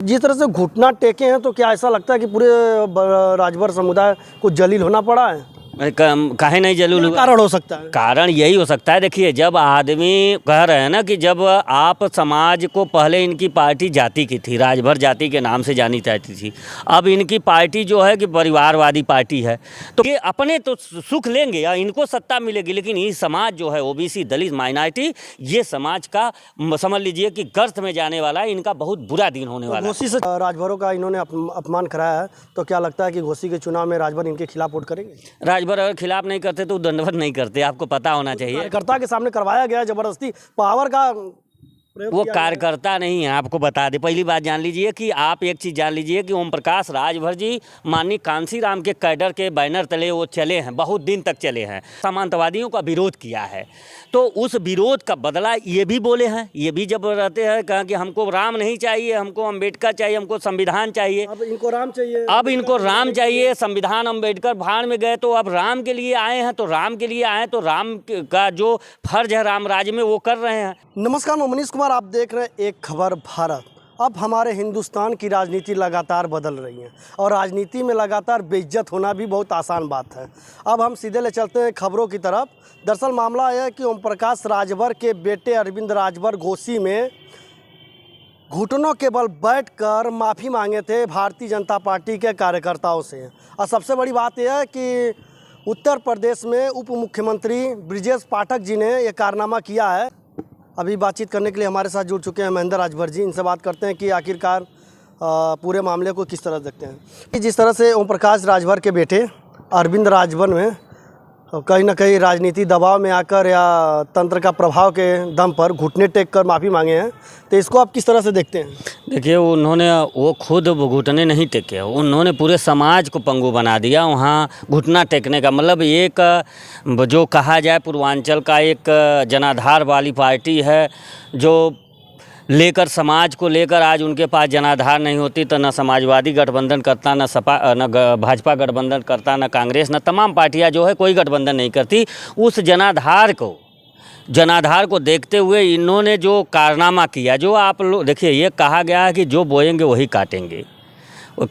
जिस तरह से घुटना टेके हैं तो क्या ऐसा लगता है कि पूरे राजभर समुदाय को जलील होना पड़ा है? काहे नहीं जलूल हुआ? कारण हो सकता है। कारण यही हो सकता है। देखिए, जब आदमी कह रहे हैं ना कि जब आप समाज को, पहले इनकी पार्टी जाति की थी, राजभर जाति के नाम से जानी जाती थी, अब इनकी पार्टी जो है कि परिवारवादी पार्टी है। तो ये अपने तो सुख लेंगे या इनको सत्ता मिलेगी, लेकिन ये समाज जो है ओबीसी, दलित, माइनॉरिटी, ये समाज का समझ लीजिए कि गर्त में जाने वाला है। इनका बहुत बुरा दिन होने वाला है। घोसी से राजभरों का इन्होंने अपमान कराया है, तो क्या लगता है कि घोसी के चुनाव में राजभर इनके खिलाफ वोट करेंगे? राजभर अगर खिलाफ नहीं करते तो दंडवत नहीं करते, आपको पता होना चाहिए। कार्यकर्ता के सामने करवाया गया जबरदस्ती पावर का वो कार्यकर्ता नहीं है, आपको बता दे। पहली बात जान लीजिए कि आप एक चीज़ जान लीजिए कि ओम प्रकाश राजभर जी माननीय कांसीराम के कैडर के बैनर तले वो चले हैं, बहुत दिन तक चले हैं, सामंतवादियों का विरोध किया है। तो उस विरोध का बदला ये भी बोले हैं, ये भी जब रहते हैं कहा कि हमको राम नहीं चाहिए, हमको अम्बेडकर चाहिए, हमको संविधान चाहिए। अब इनको राम चाहिए, अब इनको राम चाहिए, संविधान अम्बेडकर भाड़ में गए तो अब राम के लिए आए हैं, तो राम के लिए आए तो राम का जो फर्ज है राम राज्य में वो कर रहे हैं। नमस्कार, मैं मनीष कुमार, आप देख रहे हैं एक खबर भारत। अब हमारे हिंदुस्तान की राजनीति लगातार बदल रही है और राजनीति में लगातार बेइज्जत होना भी बहुत आसान बात है। अब हम सीधे ले चलते हैं खबरों की तरफ। दरअसल मामला यह है कि ओम प्रकाश राजभर के बेटे अरविंद राजभर घोसी में घुटनों के बल बैठकर माफ़ी मांगे थे भारतीय जनता पार्टी के कार्यकर्ताओं से। और सबसे बड़ी बात यह है कि उत्तर प्रदेश में उप मुख्यमंत्री ब्रिजेश पाठक जी ने यह कारनामा किया है। अभी बातचीत करने के लिए हमारे साथ जुड़ चुके हैं महेंद्र राजभर जी। इनसे बात करते हैं कि आखिरकार पूरे मामले को किस तरह देखते हैं। कि जिस तरह से ओम प्रकाश राजभर के बेटे अरविंद राजभर में कहीं ना कहीं राजनीति दबाव में आकर या तंत्र का प्रभाव के दम पर घुटने टेक कर माफ़ी मांगे हैं, तो इसको आप किस तरह से देखते हैं? देखिए, उन्होंने वो खुद घुटने नहीं टेके, उन्होंने पूरे समाज को पंगु बना दिया। वहाँ घुटना टेकने का मतलब एक जो कहा जाए पूर्वांचल का एक जनाधार वाली पार्टी है, जो लेकर समाज को लेकर आज उनके पास जनाधार नहीं होती तो न समाजवादी गठबंधन करता, न सपा, न भाजपा गठबंधन करता, न कांग्रेस, न तमाम पार्टियां जो है कोई गठबंधन नहीं करती। उस जनाधार को देखते हुए इन्होंने जो कारनामा किया, जो आप लोग देखिए, ये कहा गया है कि जो बोएंगे वही काटेंगे।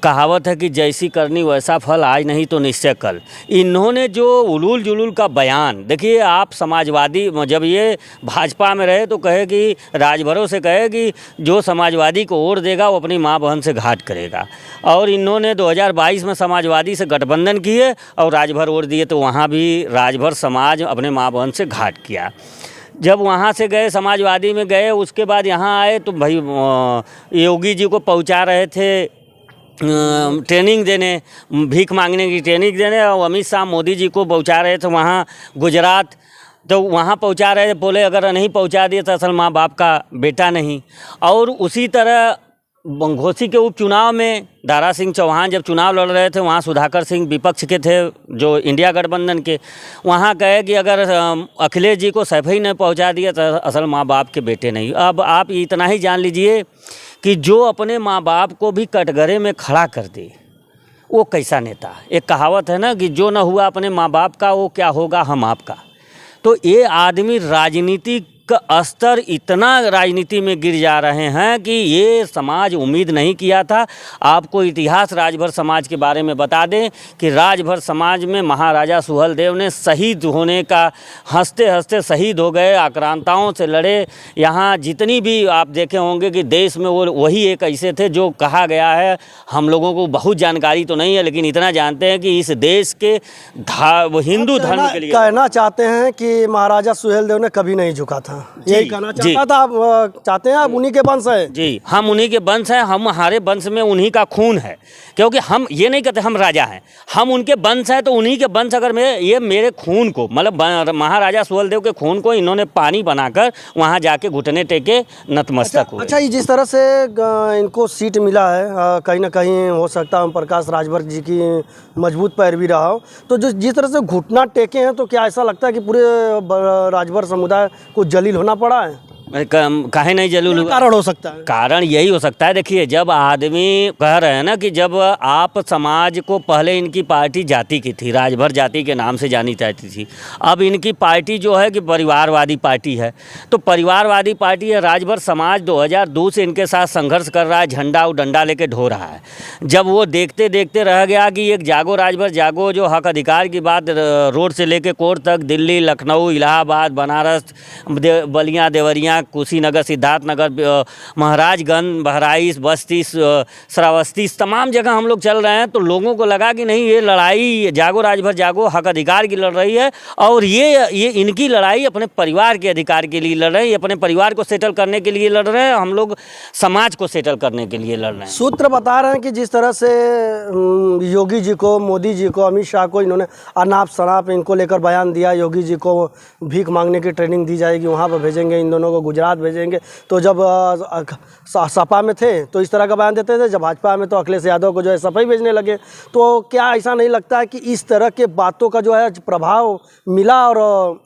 कहावत है कि जैसी करनी वैसा फल, आज नहीं तो निश्चय कल। इन्होंने जो उलूल जुलूल का बयान, देखिए आप समाजवादी, जब ये भाजपा में रहे तो कहे कि राजभरों से कहे कि जो समाजवादी को वोट देगा वो अपनी माँ बहन से घाट करेगा। और इन्होंने 2022 में समाजवादी से गठबंधन किए और राजभर वोट दिए तो वहाँ भी राजभर समाज अपने माँ बहन से घाट किया। जब वहाँ से गए समाजवादी में गए, उसके बाद यहाँ आए तो भाई योगी जी को पहुँचा रहे थे ट्रेनिंग देने, भीख मांगने की ट्रेनिंग देने, और अमित शाह मोदी जी को पहुंचा रहे थे वहाँ गुजरात, तो वहाँ पहुंचा रहे थे, बोले अगर नहीं पहुंचा दिए तो असल माँ बाप का बेटा नहीं। और उसी तरह घोसी के उपचुनाव में दारा सिंह चौहान जब चुनाव लड़ रहे थे, वहाँ सुधाकर सिंह विपक्ष के थे जो इंडिया गठबंधन के, वहाँ कहे कि अगर अखिलेश जी को सैफ ही नहीं पहुँचा दिया तो असल माँ बाप के बेटे नहीं। अब आप इतना ही जान लीजिए कि जो अपने माँ बाप को भी कटघरे में खड़ा कर दे वो कैसा नेता। एक कहावत है ना कि जो ना हुआ अपने माँ बाप का वो क्या होगा हम आपका। तो ये आदमी राजनीति का स्तर इतना राजनीति में गिर जा रहे हैं कि ये समाज उम्मीद नहीं किया था। आपको इतिहास राजभर समाज के बारे में बता दें कि राजभर समाज में महाराजा सुहेलदेव ने शहीद होने का, हंसते हंसते शहीद हो गए, आक्रांताओं से लड़े। यहाँ जितनी भी आप देखे होंगे कि देश में वो वही एक ऐसे थे जो कहा गया है, हम लोगों को बहुत जानकारी तो नहीं है लेकिन इतना जानते हैं कि इस देश के हिंदू धर्म के लिए कहना चाहते हैं कि महाराजा सुहेलदेव ने कभी नहीं झुका था, यही कहना चाहता था। आप चाहते हैं आप उन्हीं के वंश हैं? जी, हम उन्हीं के वंश हैं, हमारे वंश में उन्हीं का खून है। क्योंकि हम ये नहीं कहते हम राजा हैं, हम उनके वंश हैं, तो उन्हीं के वंश अगर मेरे खून को, मतलब महाराजा सुहेलदेव के खून को इन्होंने पानी बनाकर वहाँ जाके घुटने टेके नतमस्तक हुए। अच्छा, जिस तरह से इनको सीट मिला है, कहीं ना कहीं हो सकता है ओम प्रकाश राजभर जी की मजबूत पैरवी रहा हो, तो जिस तरह से घुटना टेके हैं, तो क्या ऐसा लगता है कि पूरे राजभर समुदाय को जलील होना पड़ा है? काहे नहीं जलील क्या हुआ? कारण हो सकता है? कारण यही हो सकता है, देखिए जब आदमी कह रहे हैं ना कि जब आप समाज को, पहले इनकी पार्टी जाति की थी, राजभर जाति के नाम से जानी जाती थी, अब इनकी पार्टी जो है कि परिवारवादी पार्टी है। तो परिवारवादी पार्टी है, राजभर समाज 2002 से इनके साथ संघर्ष कर रहा है, झंडा और डंडा लेके ढो रहा है। जब वो देखते देखते रह गया कि एक जागो राजभर जागो जो हक अधिकार की बात रोड से लेके कोर्ट तक, दिल्ली, लखनऊ, इलाहाबाद, बनारस, बलिया, देवरिया, कुशीनगर, सिद्धार्थनगर, महाराजगंज, बहराइच, बस्ती, श्रावस्ती, तमाम जगह हम लोग चल रहे हैं। तो लोगों को लगा कि नहीं, ये लड़ाई जागो राजभर जागो हक अधिकार की लड़ रही है, और ये इनकी लड़ाई अपने परिवार के अधिकार के लिए लड़ रहे हैं, अपने परिवार को सेटल करने के लिए लड़ रहे हैं, हम लोग समाज को सेटल करने के लिए लड़ रहे हैं। सूत्र बता रहे हैं कि जिस तरह से योगी जी को, मोदी जी को, अमित शाह को इन्होंने अनाप शनाप इनको लेकर बयान दिया, योगी जी को भीख मांगने की ट्रेनिंग दी जाएगी, वहाँ पर भेजेंगे, इन दोनों को गुजरात भेजेंगे। तो जब सपा में थे तो इस तरह का बयान देते थे, जब भाजपा में तो अखिलेश यादव को जो है सफाई भेजने लगे। तो क्या ऐसा नहीं लगता है कि इस तरह के बातों का जो है प्रभाव मिला और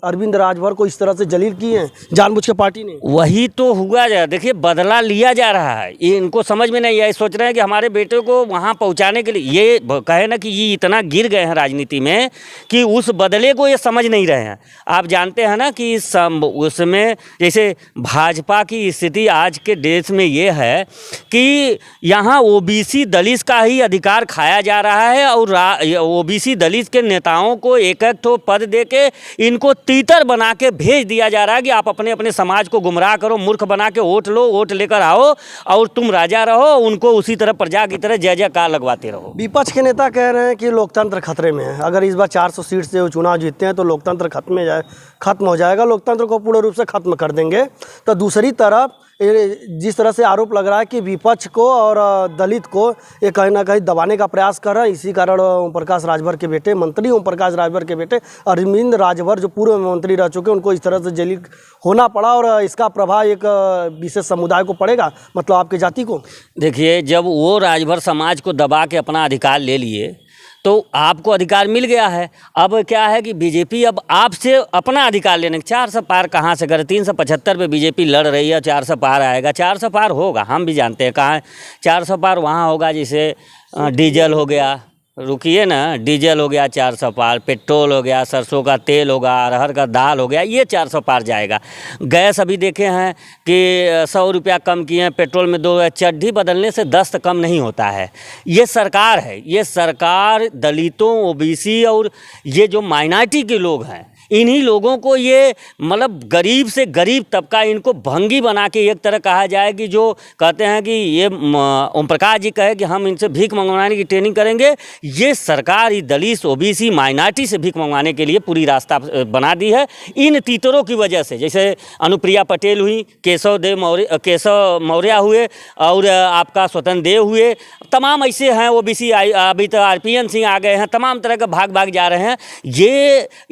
अरविंद राजभर को इस तरह से जलील किए हैं जानबूझ के पार्टी ने? वही तो हुआ जा, देखिए बदला लिया जा रहा है, ये इनको समझ में नहीं आया। सोच रहे हैं कि हमारे बेटे को वहाँ पहुँचाने के लिए, ये कहे ना कि ये इतना गिर गए हैं राजनीति में कि उस बदले को ये समझ नहीं रहे हैं। आप जानते हैं ना कि उसमें जैसे भाजपा की स्थिति आज के देश में ये है कि यहाँ ओबीसी दलित का ही अधिकार खाया जा रहा है, और ओबीसी दलित के नेताओं को एक एक ठो पद दे के इनको तीतर बना के भेज दिया जा रहा है कि आप अपने अपने समाज को गुमराह करो, मूर्ख बना के वोट लो, वोट लेकर आओ और तुम राजा रहो, उनको उसी तरह प्रजा की तरह जय जयकार लगवाते रहो। विपक्ष के नेता कह रहे हैं कि लोकतंत्र खतरे में है, अगर इस बार 400 सीट से वो चुनाव जीतते हैं तो लोकतंत्र खत्म हो जाएगा, लोकतंत्र को पूर्ण रूप से खत्म कर देंगे। तो दूसरी तरफ जिस तरह से आरोप लग रहा है कि विपक्ष को और दलित को ये कहीं ना कहीं दबाने का प्रयास कर रहा है, इसी कारण ओम प्रकाश राजभर के बेटे, मंत्री ओम प्रकाश राजभर के बेटे अरविंद राजभर जो पूर्व मंत्री रह चुके, उनको इस तरह से जलील होना पड़ा, और इसका प्रभाव एक विशेष समुदाय को पड़ेगा, मतलब आपकी जाति को। देखिए जब वो राजभर समाज को दबा के अपना अधिकार ले लिए तो आपको अधिकार मिल गया है। अब क्या है कि बीजेपी अब आपसे अपना अधिकार लेने, 400 पार कहाँ से करे, 375 पे बीजेपी लड़ रही है, 400 पार आएगा, 400 पार होगा, हम भी जानते हैं कहाँ है 400 पार, वहाँ होगा जैसे डीजल हो गया, रुकिए ना, डीजल हो गया 400 पार, पेट्रोल हो गया, सरसों का तेल होगा, अरहर का दाल हो गया, ये 400 पार जाएगा। गैस अभी देखे हैं कि 100 रुपया कम किए हैं, पेट्रोल में 2, चड्ढी बदलने से 10 तक कम नहीं होता है। ये सरकार है, ये सरकार दलितों, ओबीसी और ये जो माइनॉरिटी के लोग हैं, इन्हीं लोगों को ये मतलब गरीब से गरीब तबका इनको भंगी बना के, एक तरह कहा जाए कि जो कहते हैं कि ये ओम प्रकाश जी कहे कि हम इनसे भीख मंगवाने की ट्रेनिंग करेंगे, ये सरकार ही दलित, ओबीसी, माइनॉरिटी से भीख मंगवाने के लिए पूरी रास्ता बना दी है। इन तीतरों की वजह से, जैसे अनुप्रिया पटेल हुई, केशव मौर्य हुए, और आपका स्वतंत्र देव हुए, तमाम ऐसे हैं ओबीसी, अभी तो RPN सिंह आ गए हैं, तमाम तरह का भाग जा रहे हैं।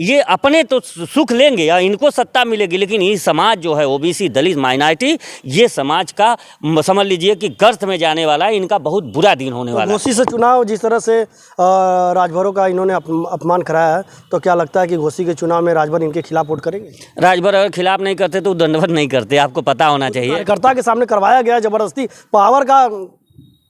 ये अपने तो सुख लेंगे या इनको सत्ता मिलेगी, लेकिन ये समाज जो है ओबीसी, दलित, माइनॉरिटी, ये समाज का समझ लीजिए कि गर्त में जाने वाला है, इनका बहुत बुरा दिन होने वाला है। घोसी से चुनाव जिस तरह से राजभरों का इन्होंने अपमान कराया है, तो क्या लगता है कि घोसी के चुनाव में राजभर इनके खिलाफ वोट करेंगे? राजभर अगर खिलाफ नहीं करते तो दंडवत नहीं करते, आपको पता होना चाहिए। कार्यकर्ता के सामने करवाया गया जबरदस्ती पावर का,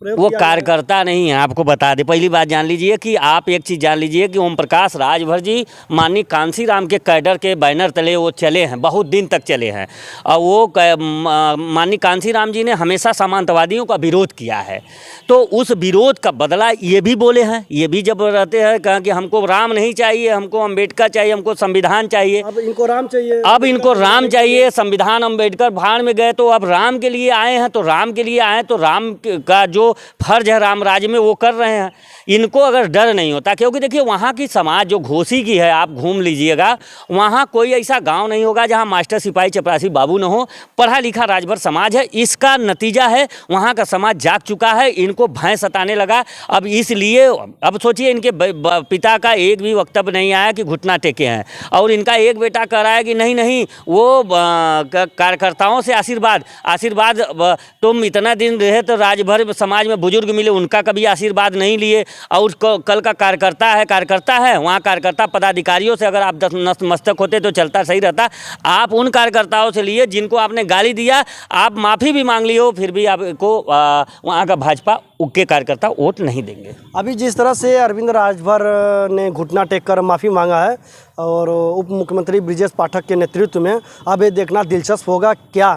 वो कार्यकर्ता नहीं है, आपको बता दे। पहली बात जान लीजिए कि आप एक चीज़ जान लीजिए कि ओम प्रकाश राजभर जी माननीय कांसीराम के कैडर के बैनर तले वो चले हैं, बहुत दिन तक चले हैं, और वो माननीय कांसीराम जी ने हमेशा सामंतवादियों का विरोध किया है। तो उस विरोध का बदला ये भी बोले हैं, ये भी जब रहते हैं कहा कि हमको राम नहीं चाहिए, हमको अम्बेडकर चाहिए, हमको संविधान चाहिए। अब इनको राम चाहिए, अब इनको राम चाहिए, संविधान अम्बेडकर भाड़ में गए, तो अब राम के लिए आए हैं, तो राम के लिए आए तो राम का जो फर्ज है राम राज्य में वो कर रहे हैं। इनको अगर डर नहीं होता, क्योंकि देखिए वहाँ की समाज जो घोसी की है, आप घूम लीजिएगा, वहाँ कोई ऐसा गांव नहीं होगा जहाँ मास्टर सिपाही चपरासी बाबू न हो, पढ़ा लिखा राजभर समाज है। इसका नतीजा है वहाँ का समाज जाग चुका है, इनको भय सताने लगा। अब इसलिए अब सोचिए इनके पिता का एक भी वक्तव्य नहीं आया कि घुटना टेके हैं, और इनका एक बेटा कह रहा है कि नहीं वो कार्यकर्ताओं से आशीर्वाद तुम इतना दिन रहे तो राजभर समाज में बुजुर्ग मिले, उनका कभी आशीर्वाद नहीं लिए, और कल का कार्यकर्ता है वहाँ कार्यकर्ता पदाधिकारियों से अगर आप नतमस्तक होते तो चलता सही रहता। आप उन कार्यकर्ताओं से लिए जिनको आपने गाली दिया, आप माफ़ी भी मांग लिए हो, फिर भी आपको वहाँ का भाजपा के कार्यकर्ता वोट नहीं देंगे। अभी जिस तरह से अरविंद राजभर ने घुटना टेक कर माफ़ी मांगा है और उप मुख्यमंत्री ब्रिजेश पाठक के नेतृत्व में, अब ये देखना दिलचस्प होगा क्या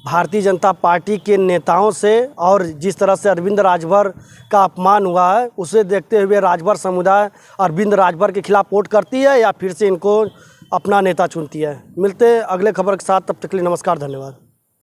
भारतीय जनता पार्टी के नेताओं से और जिस तरह से अरविंद राजभर का अपमान हुआ है उसे देखते हुए राजभर समुदाय अरविंद राजभर के खिलाफ वोट करती है या फिर से इनको अपना नेता चुनती है। मिलते अगले खबर के साथ, तब तक के लिए नमस्कार, धन्यवाद।